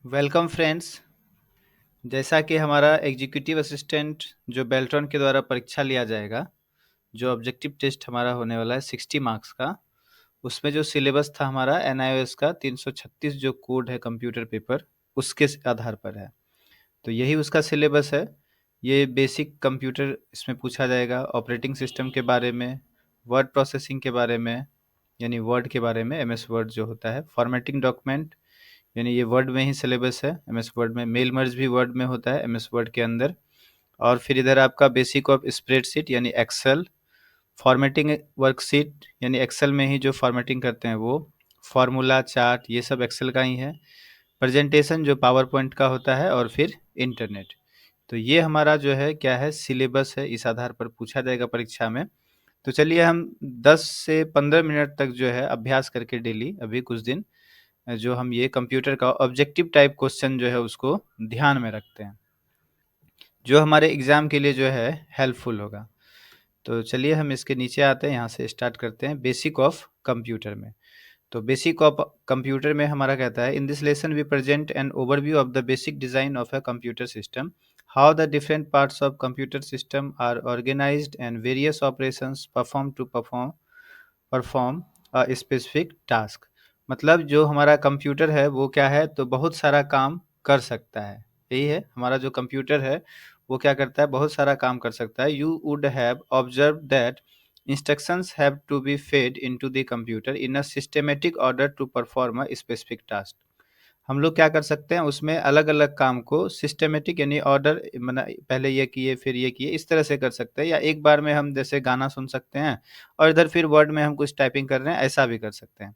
Welcome friends. जैसा कि हमारा एग्जीक्यूटिव असिस्टेंट जो बेल्ट्रॉन के द्वारा परीक्षा लिया जाएगा, जो ऑब्जेक्टिव टेस्ट हमारा होने वाला है 60 मार्क्स का, उसमें जो सिलेबस था हमारा एनआईओएस का 336 जो कोड है कंप्यूटर पेपर, उसके आधार पर है। तो यही उसका सिलेबस है। ये बेसिक कंप्यूटर इसमें पूछा जाएगा, ऑपरेटिंग सिस्टम के बारे में, वर्ड प्रोसेसिंग के बारे में, यानी वर्ड के बारे में, एमएस वर्ड जो होता है, फॉर्मेटिंग डॉक्यूमेंट, यानी ये वर्ड में ही सिलेबस है। एमएस वर्ड में मेल मर्ज भी वर्ड में होता है एमएस वर्ड के अंदर। और फिर इधर आपका बेसिक ऑफ स्प्रेडशीट यानी एक्सेल, फॉर्मेटिंग वर्कशीट यानी एक्सेल में ही जो फॉर्मेटिंग करते हैं वो, फार्मूला चार्ट, ये सब एक्सेल का ही है। प्रेजेंटेशन जो पावर पॉइंट का होता है, और फिर इंटरनेट। तो ये हमारा जो है क्या है, सिलेबस है, इस आधार पर पूछा जाएगा परीक्षा में। तो चलिए हम 10 से 15 मिनट तक जो है अभ्यास करके डेली, अभी कुछ दिन जो हम ये कंप्यूटर का ऑब्जेक्टिव टाइप क्वेश्चन जो है उसको ध्यान में रखते हैं, जो हमारे एग्जाम के लिए जो है हेल्पफुल होगा। तो चलिए हम इसके नीचे आते हैं, यहाँ से स्टार्ट करते हैं बेसिक ऑफ कंप्यूटर में। तो बेसिक ऑफ कंप्यूटर में हमारा कहता है, in this lesson we present an overview of the basic design of a computer system, how the different parts of computer system are organized and various operations perform to perform a specific task. मतलब जो हमारा computer है वो क्या है, तो बहुत सारा काम कर सकता है। यही है हमारा जो कंप्यूटर है, वो क्या करता है, बहुत सारा काम कर सकता है। You would have observe that instructions have to be fed into the computer in a systematic order to perform a specific task. हम लोग क्या कर सकते हैं, उसमें अलग अलग काम को सिस्टेमेटिक यानी ऑर्डर, पहले ये किए फिर ये किए, इस तरह से कर सकते हैं। या एक बार में हम जैसे गाना सुन सकते हैं और इधर फिर वर्ड में हम कुछ टाइपिंग कर रहे हैं, ऐसा भी कर सकते हैं।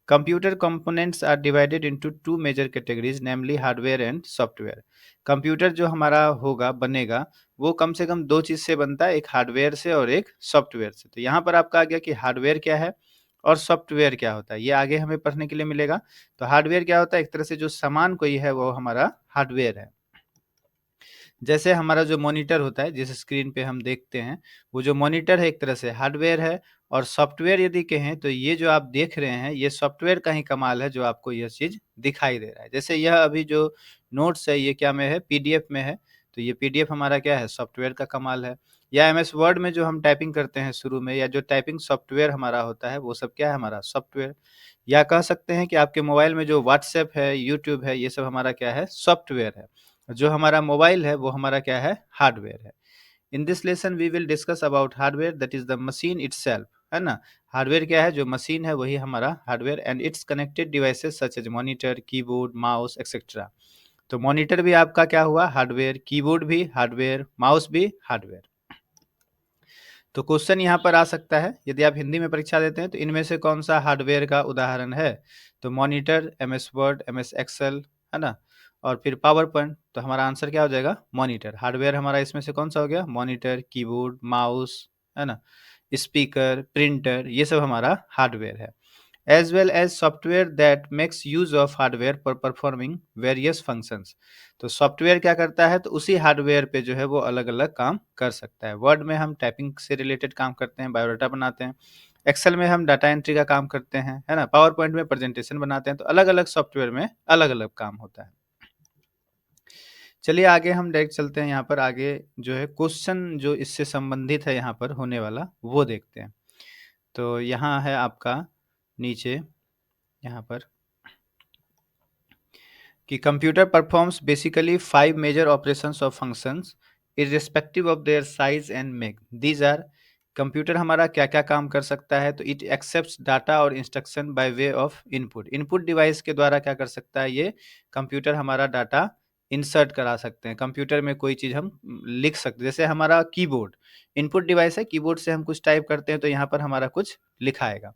Computer components are divided into two major categories, namely hardware and software. Computer जो हमारा होगा, बनेगा, वो कम से कम दो चीज से बनता है, एक हार्डवेयर से और एक सॉफ्टवेयर से। तो यहाँ पर आपका आ गया कि हार्डवेयर क्या है और सॉफ्टवेयर क्या होता है, ये आगे हमें पढ़ने के लिए मिलेगा। तो हार्डवेयर क्या होता है, एक तरह से जो सामान कोई है वो हमारा हार्डवेयर है। जैसे हमारा जो मॉनिटर होता है, जिस स्क्रीन पे हम देखते हैं, वो जो मॉनिटर है एक तरह से हार्डवेयर है। और सॉफ्टवेयर यदि कहें तो ये जो आप देख रहे हैं, ये सॉफ्टवेयर का ही कमाल है जो आपको यह चीज़ दिखाई दे रहा है। जैसे यह अभी जो नोट्स है, ये क्या में है, पीडीएफ में है। तो ये पीडीएफ हमारा क्या है, सॉफ्टवेयर का कमाल है। या एमएस वर्ड में जो हम टाइपिंग करते हैं शुरू में, या जो टाइपिंग सॉफ्टवेयर हमारा होता है, वो सब क्या है, हमारा सॉफ्टवेयर। या कह सकते हैं कि आपके मोबाइल में जो व्हाट्सएप है, यूट्यूब है, ये सब हमारा क्या है, सॉफ्टवेयर है। जो हमारा मोबाइल है वो हमारा क्या है, हार्डवेयर है। In this lesson we will discuss about hardware, that is the machine itself, है ना। हार्डवेयर क्या है, जो मशीन है वही हमारा hardware, and its connected devices such as monitor, keyboard, mouse etcetera. तो मॉनिटर भी आपका क्या हुआ, हार्डवेयर, कीबोर्ड भी हार्डवेयर, माउस भी हार्डवेयर। तो क्वेश्चन यहाँ पर आ सकता है, यदि आप हिंदी में परीक्षा देते हैं, तो इनमें से कौन सा हार्डवेयर का उदाहरण है। तो monitor, MS Word, MS Excel, है ना, और फिर पावर पॉइंट। तो हमारा आंसर क्या हो जाएगा, मॉनिटर। हार्डवेयर हमारा इसमें से कौन सा हो गया, मॉनिटर, कीबोर्ड, माउस, है ना, स्पीकर, प्रिंटर, ये सब हमारा हार्डवेयर है। as well as software that makes use of hardware for performing various functions। तो सॉफ्टवेयर क्या करता है, तो उसी हार्डवेयर पे जो है वो अलग अलग काम कर सकता है। वर्ड में हम टाइपिंग से रिलेटेड काम करते हैं, बायोडाटा बनाते हैं। एक्सेल में हम डाटा एंट्री का काम करते हैं, है ना। पावर पॉइंट में प्रेजेंटेशन बनाते हैं। तो अलग अलग सॉफ्टवेयर में अलग अलग काम होता है। चलिए आगे हम डायरेक्ट चलते हैं, यहाँ पर आगे जो है क्वेश्चन जो इससे संबंधित है यहाँ पर होने वाला, वो देखते हैं। तो यहाँ है आपका नीचे, यहाँ पर कि computer performs basically 5 major operations of functions irrespective of their size and make. These are, computer हमारा क्या क्या काम कर सकता है, तो इट एक्सेप्ट्स डाटा और instruction by way of input. Input device के द्वारा क्या कर सकता है, ये कंप्यूटर हमारा डाटा इंसर्ट करा सकते हैं। कंप्यूटर में कोई चीज़ हम लिख सकते हैं, जैसे हमारा कीबोर्ड इनपुट डिवाइस है, कीबोर्ड से हम कुछ टाइप करते हैं तो यहाँ पर हमारा कुछ लिखा आएगा।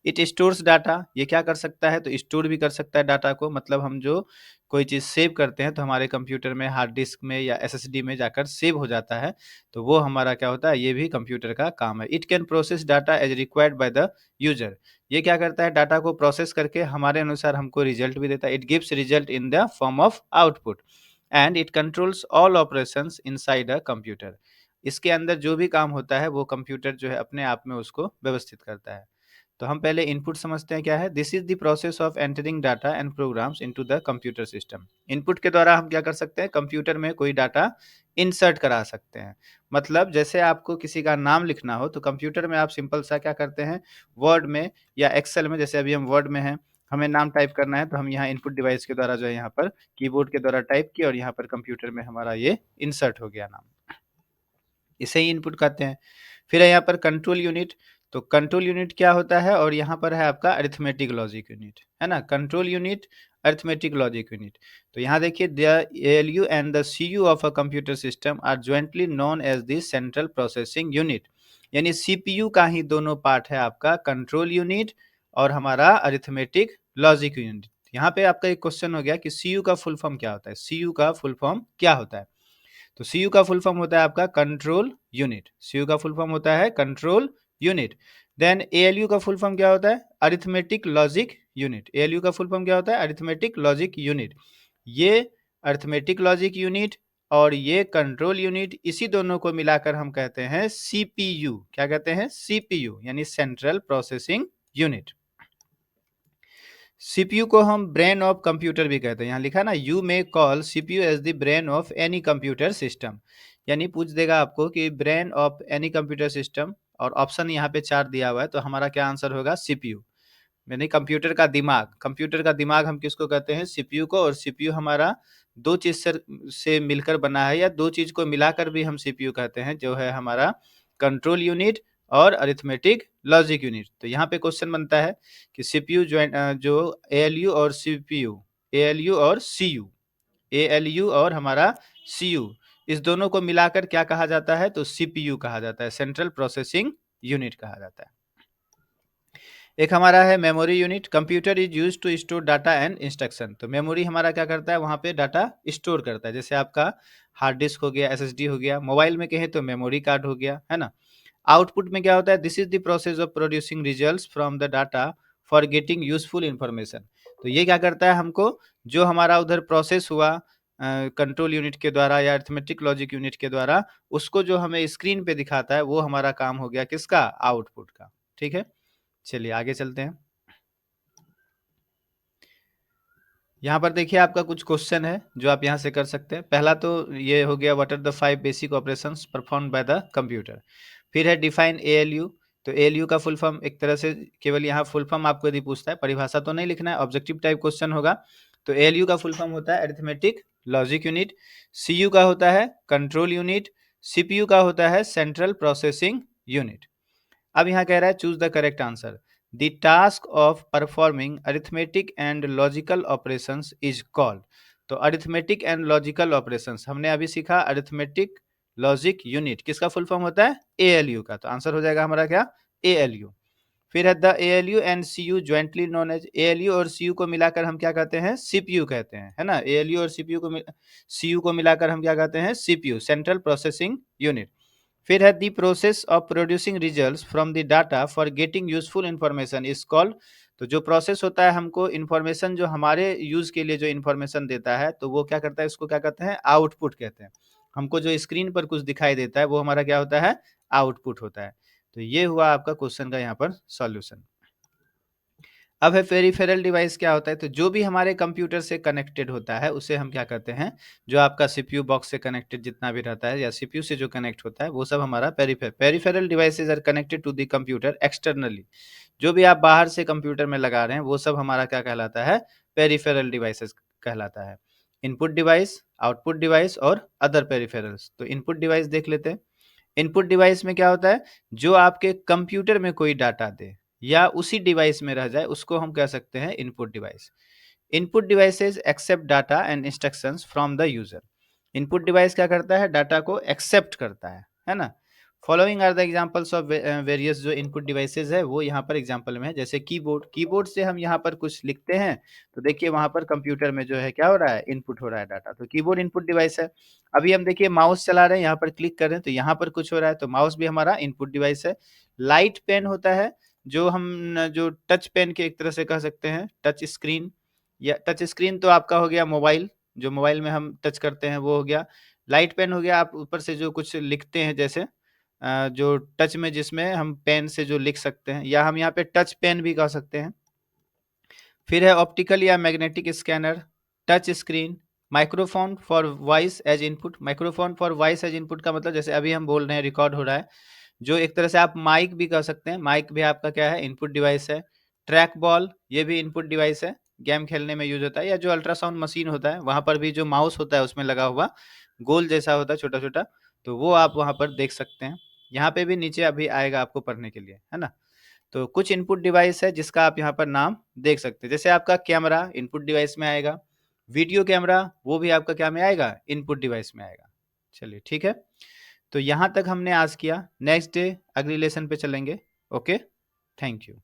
इट स्टोर्स डाटा, ये क्या कर सकता है, तो स्टोर भी कर सकता है डाटा को। मतलब हम जो कोई चीज़ सेव करते हैं तो हमारे कंप्यूटर में, हार्ड डिस्क में या एसएसडी में जाकर सेव हो जाता है। तो वो हमारा क्या होता है, ये भी कंप्यूटर का काम है। It can process data as required by the user. ये क्या करता है, डाटा को प्रोसेस करके हमारे अनुसार हमको रिजल्ट भी देता है। It gives result in the form of output and it controls all operations inside a computer. इसके अंदर जो भी काम होता है वो कंप्यूटर जो है अपने आप में उसको व्यवस्थित करता है। तो हम पहले इनपुट समझते हैं क्या है। This is the process of entering data and programs into the computer system. Input के द्वारा हम क्या कर सकते हैं, कंप्यूटर में कोई डाटा इंसर्ट करा सकते हैं। मतलब जैसे आपको किसी का नाम लिखना हो तो कंप्यूटर में आप सिंपल सा क्या करते हैं, वर्ड में या एक्सेल में, जैसे अभी हम वर्ड में हैं, हमें नाम टाइप करना है तो हम यहाँ इनपुट डिवाइस के द्वारा जो है यहाँ पर कीबोर्ड के द्वारा टाइप किया और यहाँ पर कंप्यूटर में हमारा ये इंसर्ट हो गया नाम, इसे ही इनपुट कहते हैं। फिर है यहाँ पर कंट्रोल यूनिट। तो कंट्रोल यूनिट क्या होता है, और यहाँ पर है आपका अरिथमेटिक लॉजिक यूनिट, है ना। Control unit, arithmetic logic unit. तो यहाँ देखिए, the ALU and the CU of a computer system are jointly known as the central processing unit. यानी सीपीयू का ही दोनों पार्ट है, आपका कंट्रोल यूनिट और हमारा अरिथमेटिक लॉजिक यूनिट। यहाँ पे आपका एक क्वेश्चन हो गया कि सीयू का फुल फॉर्म क्या होता है, सीयू का फुल फॉर्म क्या होता है। तो सीयू का फुल फॉर्म होता है आपका कंट्रोल यूनिट। सीयू का फुल फॉर्म होता है कंट्रोल यूनिट। देन एएलयू का फुल फॉर्म क्या होता है, अरिथमेटिक लॉजिक यूनिट। एएलयू का फुल फॉर्म क्या होता है, अरिथमेटिक लॉजिक यूनिट। ये अरिथमेटिक लॉजिक यूनिट और ये कंट्रोल यूनिट, इसी दोनों को मिलाकर हम कहते हैं सीपीयू। क्या कहते हैं, सीपीयू, यानी सेंट्रल प्रोसेसिंग यूनिट। सीपीयू को हम ब्रेन ऑफ कंप्यूटर भी कहते हैं। यहाँ लिखा ना, you may call CPU as the brain of any computer system. यानी पूछ देगा आपको कि brain of any computer system, और ऑप्शन यहाँ पे 4 दिया हुआ है, तो हमारा क्या आंसर होगा, सीपीयू। यानी कंप्यूटर का दिमाग, कंप्यूटर का दिमाग हम किसको कहते हैं, सीपीयू को। और सीपीयू हमारा दो चीज से मिलकर बना है, या दो चीज को मिलाकर भी हम सीपीयू कहते हैं, जो है हमारा कंट्रोल यूनिट और अरिथमेटिक लॉजिक यूनिट। तो यहाँ पे क्वेश्चन बनता है कि सीपीयू जो एएलयू और सीपीयू, एएलयू और सीयू, एएलयू और हमारा सीयू, इस दोनों को मिलाकर क्या कहा जाता है, तो सीपीयू कहा जाता है, सेंट्रल प्रोसेसिंग यूनिट कहा जाता है। एक हमारा है memory unit. Computer is use to store data and instruction. तो मेमोरी हमारा क्या करता है, वहाँ पे डाटा स्टोर करता है। जैसे आपका हार्ड डिस्क हो गया, एसएसडी हो गया, मोबाइल में कहें तो मेमोरी कार्ड हो गया, है ना। आउटपुट में क्या होता है, this is the process of producing results from the data for getting useful information. तो ये क्या करता है, हमको जो हमारा उधर प्रोसेस हुआ कंट्रोल यूनिट के द्वारा या अरिथमेटिक लॉजिक यूनिट के द्वारा, उसको जो हमें स्क्रीन पे दिखाता है, वो हमारा काम हो गया किसका, आउटपुट का। ठीक है, चलिए आगे चलते हैं। यहाँ पर देखिए आपका कुछ क्वेश्चन है जो आप यहाँ से कर सकते हैं। पहला तो ये हो गया, what are the 5 basic operations performed by the computer. फिर है डिफाइन एएलयू। तो एएलयू का फुल फॉर्म, एक तरह से केवल यहाँ फुल फॉर्म आपको यदि पूछता है, परिभाषा तो नहीं लिखना है, ऑब्जेक्टिव टाइप क्वेश्चन होगा। तो एएलयू का फुल फॉर्म होता है अरिथमेटिक लॉजिक यूनिट। सीयू का होता है कंट्रोल यूनिट। सीपीयू का होता है सेंट्रल प्रोसेसिंग यूनिट। अब यहाँ कह रहा है choose the correct answer. The task of performing arithmetic and logical operations is called. तो अरिथमेटिक एंड लॉजिकल ऑपरेशंस हमने अभी सीखा, अरिथमेटिक लॉजिक यूनिट किसका फुल फॉर्म होता है, एएलयू का। तो आंसर हो जाएगा हमारा क्या, एएलयू। फिर है the ALU and CU jointly known as. ALU और सीयू को मिलाकर हम क्या कहते हैं, सीपीयू कहते हैं, है ना। एएलयू और सीयू को मिलाकर हम क्या कहते हैं, सीपीयू, सेंट्रल प्रोसेसिंग यूनिट। फिर है the process of producing results from the data for getting useful information is called. तो जो प्रोसेस होता है, हमको इंफॉर्मेशन जो हमारे यूज के लिए जो इंफॉर्मेशन देता है, तो वो क्या करता है, इसको क्या कहते हैं, आउटपुट कहते हैं। हमको जो स्क्रीन पर कुछ दिखाई देता है, वो हमारा क्या होता है, आउटपुट होता है। तो ये हुआ आपका क्वेश्चन का यहाँ पर सॉल्यूशन। अब है पेरिफेरल डिवाइस क्या होता है। तो जो भी हमारे कंप्यूटर से कनेक्टेड होता है, उसे हम क्या कहते हैं, जो आपका सीपीयू बॉक्स से कनेक्टेड जितना भी रहता है, या सीपीयू से जो कनेक्ट होता है, वो सब हमारा peripheral devices are connected to the computer externally. जो भी आप बाहर से कंप्यूटर में लगा रहे हैं, वो सब हमारा क्या कहलाता है, पेरिफेरल डिवाइसेस कहलाता है। इनपुट डिवाइस, आउटपुट डिवाइस और अदर पेरिफेरल्स। तो इनपुट डिवाइस देख लेते हैं। इनपुट डिवाइस में क्या होता है, जो आपके कंप्यूटर में कोई डाटा दे या उसी डिवाइस में रह जाए, उसको हम कह सकते हैं input device. Input devices accept data and instructions from the user. Input device क्या करता है, डाटा को एक्सेप्ट करता है ना। Following are the examples of various जो इनपुट डिवाइसेस है, वो यहाँ पर एग्जांपल में है। जैसे कीबोर्ड, कीबोर्ड से हम यहाँ पर कुछ लिखते हैं, तो देखिए वहां पर कंप्यूटर में जो है क्या हो रहा है, इनपुट हो रहा है डाटा। तो कीबोर्ड इनपुट डिवाइस है। अभी हम देखिए माउस चला रहे हैं, यहाँ पर क्लिक कर रहे हैं, तो यहाँ पर कुछ हो रहा है, तो माउस भी हमारा इनपुट डिवाइस है। लाइट पेन होता है, जो हम जो टच पेन के एक तरह से कह सकते हैं, टच स्क्रीन, या टच स्क्रीन तो आपका हो गया मोबाइल, जो मोबाइल में हम टच करते हैं वो हो गया। लाइट पेन हो गया, आप ऊपर से जो कुछ लिखते हैं, जैसे जो टच में जिसमें हम पेन से जो लिख सकते हैं, या हम यहाँ पे टच पेन भी कह सकते हैं। फिर है ऑप्टिकल या magnetic scanner, touch screen, microphone for voice as input. Microphone for voice as input का मतलब जैसे अभी हम बोल रहे हैं, रिकॉर्ड हो रहा है, जो एक तरह से आप माइक भी कह सकते हैं। माइक भी आपका क्या है, इनपुट डिवाइस है। ट्रैक बॉल, ये भी इनपुट डिवाइस है, गेम खेलने में यूज होता है। या जो अल्ट्रासाउंड मशीन होता है, वहां पर भी जो माउस होता है उसमें लगा हुआ गोल जैसा होता है छोटा छोटा, तो वो आप वहां पर देख सकते हैं। यहाँ पे भी नीचे अभी आएगा आपको पढ़ने के लिए, है ना। तो कुछ इनपुट डिवाइस है जिसका आप यहाँ पर नाम देख सकते हैं। जैसे आपका कैमरा इनपुट डिवाइस में आएगा, वीडियो कैमरा वो भी आपका क्या में आएगा, इनपुट डिवाइस में आएगा। चलिए ठीक है, तो यहाँ तक हमने आज किया। नेक्स्ट डे अगली लेसन पे चलेंगे। Okay, thank you.